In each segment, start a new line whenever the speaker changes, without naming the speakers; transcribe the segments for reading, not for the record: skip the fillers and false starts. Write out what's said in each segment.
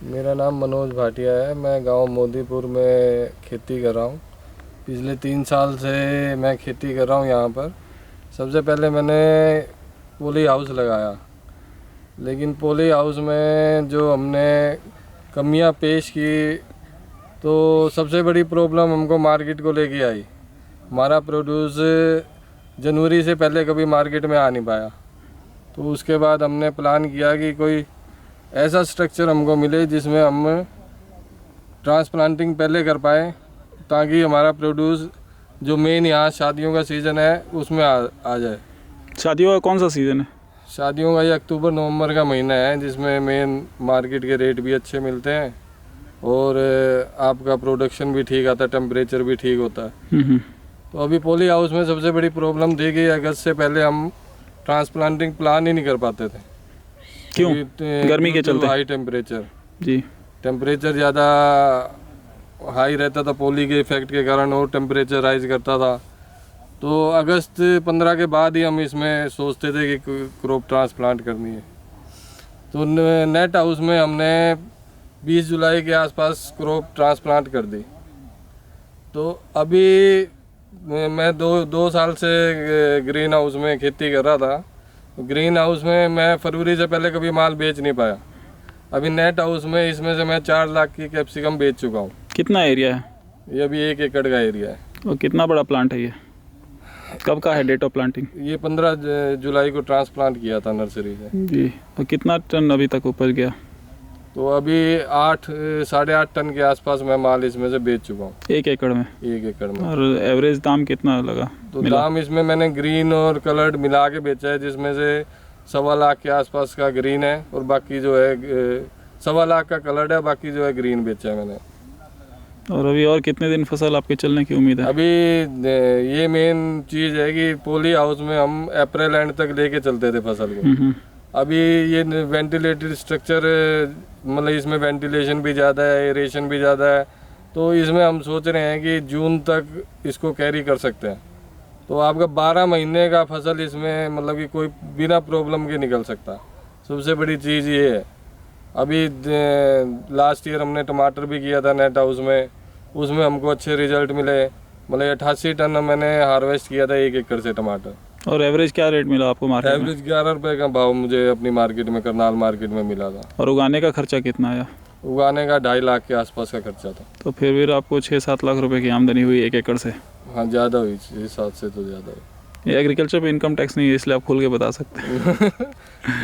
मेरा नाम मनोज भाटिया है। मैं गांव मोदीपुर में खेती कर रहा हूँ। पिछले 3 साल से मैं खेती कर रहा हूँ यहाँ पर। सबसे पहले मैंने पॉली हाउस लगाया, लेकिन पॉली हाउस में जो हमने कमियाँ पेश की, तो सबसे बड़ी प्रॉब्लम हमको मार्केट को लेके आई। हमारा प्रोड्यूस जनवरी से पहले कभी मार्केट में आ नहीं पाया। तो उसके बाद हमने प्लान किया कि कोई ऐसा स्ट्रक्चर हमको मिले जिसमें हम ट्रांसप्लांटिंग पहले कर पाएँ, ताकि हमारा प्रोड्यूस जो मेन यहाँ शादियों का सीज़न है उसमें आ जाए।
शादियों का कौन सा सीज़न है?
शादियों का ये अक्टूबर नवंबर का महीना है, जिसमें मेन मार्केट के रेट भी अच्छे मिलते हैं और आपका प्रोडक्शन भी ठीक आता है, टेम्परेचर भी ठीक होता है। तो अभी पॉली हाउस में सबसे बड़ी प्रॉब्लम थी कि अगस्त से पहले हम ट्रांसप्लांटिंग प्लान ही नहीं कर पाते थे।
क्यों? गर्मी के चलते?
हाई टेम्परेचर
जी।
टेम्परेचर ज़्यादा हाई रहता था, पॉली के इफेक्ट के कारण, और टेम्परेचर राइज करता था। तो अगस्त 15 के बाद ही हम इसमें सोचते थे कि क्रॉप ट्रांसप्लांट करनी है। तो नेट हाउस में हमने 20 जुलाई के आसपास क्रॉप ट्रांसप्लांट कर दी। तो अभी मैं दो साल से ग्रीन हाउस में खेती कर रहा था। ग्रीन हाउस में मैं फरवरी से पहले कभी माल बेच नहीं पाया। अभी नेट हाउस में इसमें से मैं 4 लाख की कैप्सिकम बेच चुका हूँ।
कितना एरिया है?
ये अभी 1 एकड़ का एरिया है।
और कितना बड़ा प्लांट है ये? कब का है डेट ऑफ प्लांटिंग?
ये 15 जुलाई को ट्रांसप्लांट किया था नर्सरी से।
जी। और कितना टन अभी तक उपज गया?
तो अभी 8-8.5 टन के आसपास मैं माल इसमें से बेच चुका हूँ
1 एकड़ में।
1 एकड़ में।
और एवरेज दाम कितना लगा?
तो दाम इसमें मैंने ग्रीन और कलर्ड मिला के बेचा है, जिसमें से 1.25 लाख के आसपास का ग्रीन है और बाकी जो है 1.25 लाख का कलर्ड है, बाकी जो है ग्रीन बेचा है मैंने।
और अभी और कितने दिन फसल आपके चलने की उम्मीद है?
अभी ये मेन चीज़ है कि पॉली हाउस में हम अप्रैल एंड तक लेके चलते थे फसल को। अभी ये वेंटिलेटेड स्ट्रक्चर, मतलब इसमें वेंटिलेशन भी ज़्यादा है, एरेशन भी ज़्यादा है, तो इसमें हम सोच रहे हैं कि जून तक इसको कैरी कर सकते हैं। तो आपका 12 महीने का फसल इसमें मतलब कि कोई बिना प्रॉब्लम के निकल सकता। सबसे बड़ी चीज़ ये है। अभी लास्ट ईयर हमने टमाटर भी किया था नेट हाउस में, उसमें हमको अच्छे रिजल्ट मिले। मतलब 88 टन मैंने हार्वेस्ट किया था 1 एकड़ से टमाटर।
और एवरेज क्या रेट मिला आपको मार्केट में?
एवरेज 11 रुपये का भाव मुझे अपनी मार्केट में, करनाल मार्केट में मिला था।
और उगाने का खर्चा कितना आया?
उगाने का 2.5 लाख के आसपास का खर्चा था।
तो फिर आपको 6-7 लाख रुपए की आमदनी हुई 1 एकड़ से?
हाँ, ज़्यादा हुई, 6-7 से तो ज़्यादा हुई।
ये एग्रीकल्चर पे इनकम टैक्स नहीं है, इसलिए आप खुल के बता सकते हैं।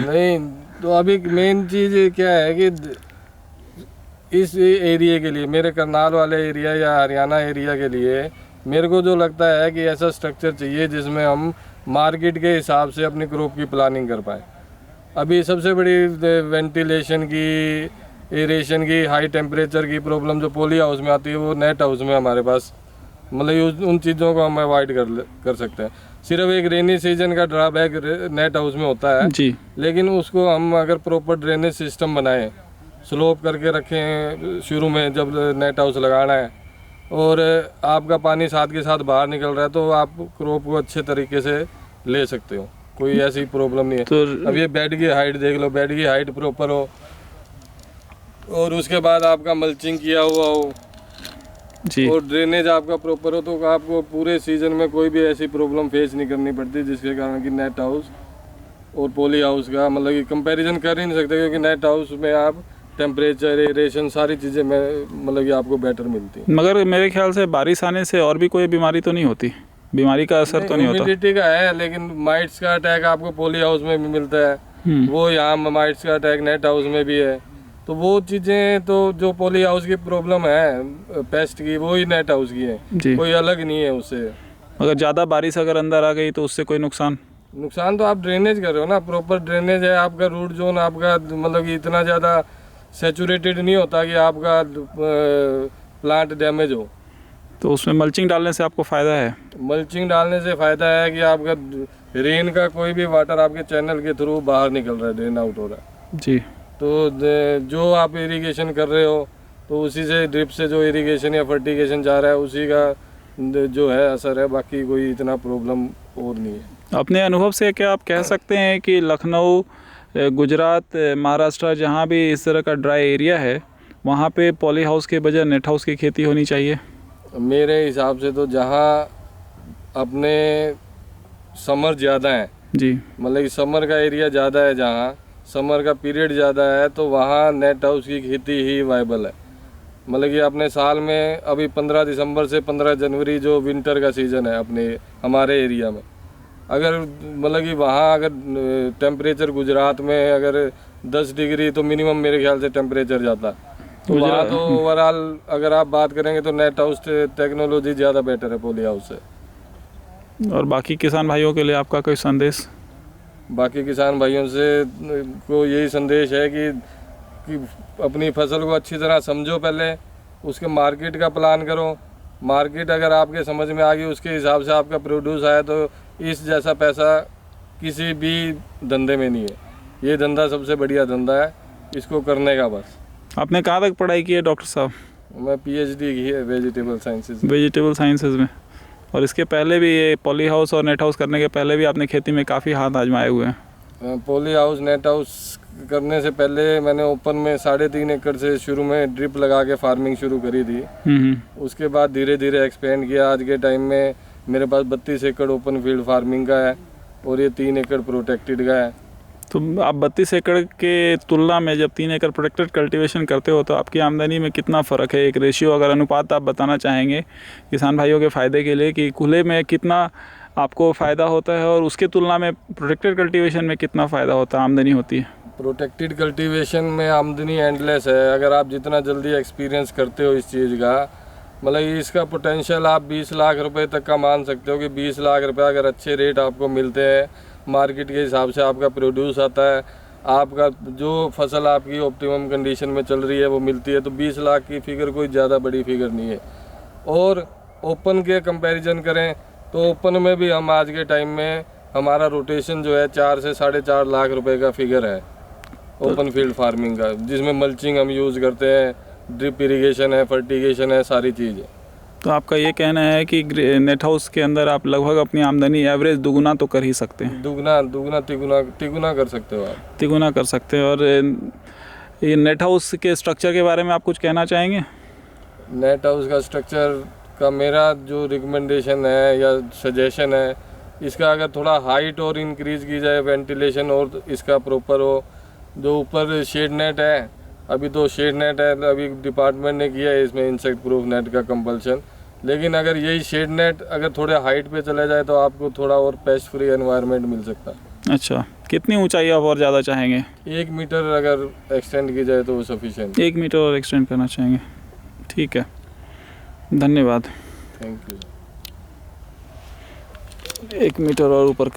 नहीं, तो अभी मेन चीज़ क्या है कि इस एरिया के लिए, मेरे करनाल वाले एरिया या हरियाणा एरिया के लिए, मेरे को जो लगता है कि ऐसा स्ट्रक्चर चाहिए जिसमें हम मार्केट के हिसाब से अपनी क्रॉप की प्लानिंग कर पाए। अभी सबसे बड़ी वेंटिलेशन की, एरेशन की, हाई टेम्परेचर की प्रॉब्लम जो पॉली हाउस में आती है, वो नेट हाउस में हमारे पास, मतलब उन चीज़ों को हम अवॉइड कर सकते हैं। सिर्फ एक रेनी सीजन का ड्रॉबैक नेट हाउस में होता है
जी।
लेकिन उसको हम अगर प्रॉपर ड्रेनेज सिस्टम बनाएं, स्लोप करके रखें शुरू में जब नेट हाउस लगाना है, और आपका पानी साथ के साथ बाहर निकल रहा है, तो आप क्रॉप को अच्छे तरीके से ले सकते हो। कोई ऐसी प्रॉब्लम नहीं है। तो अब ये बेड की हाइट देख लो, बेड की हाइट प्रॉपर हो और उसके बाद आपका मल्चिंग किया हुआ हो
जी,
और ड्रेनेज आपका प्रॉपर हो, तो आपको पूरे सीजन में कोई भी ऐसी प्रॉब्लम फेस नहीं करनी पड़ती, जिसके कारण कि नेट हाउस और पॉली हाउस का मतलब कि कंपैरिजन कर ही नहीं सकते, क्योंकि नेट हाउस में आप टेम्परेचर, एरेशन, सारी चीज़ें मतलब कि आपको बेटर मिलती है।
मगर मेरे ख्याल से बारिश आने से और भी कोई बीमारी तो नहीं होती? बीमारी का असर तो नहीं होता?
ह्यूमिडिटी का है, लेकिन माइट्स का अटैक आपको पॉली हाउस में भी मिलता है। वो यहाँ माइट्स का अटैक नेट हाउस में भी है। तो वो चीज़ें, तो जो पॉली हाउस की प्रॉब्लम है पेस्ट की, वो ही नेट हाउस की है, कोई अलग नहीं है उससे।
अगर ज़्यादा बारिश अगर अंदर आ गई तो उससे कोई नुकसान?
नुकसान तो आप ड्रेनेज कर रहे हो ना, प्रॉपर ड्रेनेज है आपका, रूट जोन आपका मतलब कि इतना ज़्यादा सैचुरेटेड नहीं होता कि आपका प्लांट डैमेज हो।
तो उसमें मल्चिंग डालने से आपको फ़ायदा है?
मल्चिंग डालने से फ़ायदा है कि आपका रेन का कोई भी वाटर आपके चैनल के थ्रू बाहर निकल रहा है, ड्रेन आउट हो रहा है
जी।
तो जो आप इरिगेशन कर रहे हो, तो उसी से ड्रिप से जो इरिगेशन या फर्टिगेशन जा रहा है, उसी का जो है असर है, बाकी कोई इतना प्रॉब्लम और नहीं है।
अपने अनुभव से क्या आप कह सकते हैं कि लखनऊ गुजरात महाराष्ट्र जहाँ भी इस तरह का ड्राई एरिया है वहाँ पे पॉली हाउस के बजाय नेट हाउस की खेती होनी चाहिए?
मेरे हिसाब से तो जहाँ अपने समर ज़्यादा है,
जी।
मतलब कि समर का एरिया ज़्यादा है, जहाँ समर का पीरियड ज़्यादा है, तो वहाँ नेट हाउस की खेती ही वायबल है। मतलब कि अपने साल में अभी 15 दिसंबर से 15 जनवरी जो विंटर का सीज़न है अपने हमारे एरिया में, अगर मतलब कि वहाँ अगर टेम्परेचर गुजरात में अगर 10 डिग्री तो मिनिमम मेरे ख्याल से टेम्परेचर जाता, तो वहाँ तो ओवरऑल अगर आप बात करेंगे तो नेट हाउस टेक्नोलॉजी ज़्यादा बेटर है पॉली हाउस से।
और बाकी किसान भाइयों के लिए आपका कोई संदेश?
बाकी किसान भाइयों से को यही संदेश है कि अपनी फसल को अच्छी तरह समझो, पहले उसके मार्केट का प्लान करो। मार्केट अगर आपके समझ में आ गई, उसके हिसाब से आपका प्रोड्यूस आया, तो इस जैसा पैसा किसी भी धंधे में नहीं है। ये धंधा सबसे बढ़िया धंधा है, इसको करने का बस।
आपने कहाँ तक पढ़ाई की है डॉक्टर साहब?
मैं पीएचडी की है वेजिटेबल साइंसेज।
वेजिटेबल साइंसेज में। और इसके पहले भी ये पॉली हाउस और नेट हाउस करने के पहले भी आपने खेती में काफ़ी हाथ आजमाए हुए हैं?
पॉली हाउस नेट हाउस करने से पहले मैंने ओपन में 3.5 एकड़ से शुरू में ड्रिप लगा के फार्मिंग शुरू करी थी। उसके बाद धीरे धीरे एक्सपेंड किया। आज के टाइम में मेरे पास 32 एकड़ ओपन फील्ड फार्मिंग का है और ये 3 एकड़ प्रोटेक्टेड का है।
तो आप 32 एकड़ के तुलना में जब 3 एकड़ प्रोटेक्टेड कल्टीवेशन करते हो तो आपकी आमदनी में कितना फ़र्क है? एक रेशियो अगर अनुपात आप बताना चाहेंगे किसान भाइयों के फ़ायदे के लिए कि खुले में कितना आपको फ़ायदा होता है और उसके तुलना में प्रोटेक्टेड कल्टीवेशन में कितना फ़ायदा होता है, आमदनी होती है?
प्रोटेक्टेड कल्टीवेशन में आमदनी एंडलेस है। अगर आप जितना जल्दी एक्सपीरियंस करते हो इस चीज़ का, मतलब इसका पोटेंशियल आप 20 लाख रुपए तक का मान सकते हो कि 20 लाख रुपए अगर अच्छे रेट आपको मिलते हैं, मार्केट के हिसाब से आपका प्रोड्यूस आता है, आपका जो फसल आपकी ऑप्टिमम कंडीशन में चल रही है वो मिलती है, तो 20 लाख की फिगर कोई ज़्यादा बड़ी फिगर नहीं है। और ओपन के कंपैरिजन करें तो ओपन में भी हम आज के टाइम में हमारा रोटेशन जो है 4 से 4.5 लाख रुपए का फिगर है ओपन फील्ड फार्मिंग का, जिसमें मल्चिंग हम यूज़ करते हैं, ड्रिप इरिगेशन है, फर्टिगेशन है, सारी चीज़ है।
तो आपका ये कहना है कि नेट हाउस के अंदर आप लगभग अपनी आमदनी एवरेज दुगुना तो कर ही सकते हैं?
दुगुना तिगुना कर सकते हो आप।
तिगुना कर सकते हैं। और ये नेट हाउस के स्ट्रक्चर के बारे में आप कुछ कहना चाहेंगे?
नेट हाउस का स्ट्रक्चर का मेरा जो रिकमेंडेशन है या सजेशन है, इसका अगर थोड़ा हाइट और इंक्रीज़ की जाए, वेंटिलेशन और इसका प्रॉपर हो। जो ऊपर शेड नेट है, अभी तो शेड नेट है, अभी डिपार्टमेंट ने किया है इसमें इंसेक्ट प्रूफ नेट का कंपल्शन, लेकिन अगर यही शेड नेट अगर थोड़े हाइट पे चले जाए तो आपको थोड़ा और पेस्ट फ्री एनवायरनमेंट मिल सकता है।
अच्छा, कितनी ऊंचाई आप और ज़्यादा चाहेंगे?
1 मीटर अगर एक्सटेंड की जाए तो वो सफिशिएंट।
1 मीटर और एक्सटेंड करना चाहेंगे? ठीक है, धन्यवाद।
Thank you.
1 मीटर और ऊपर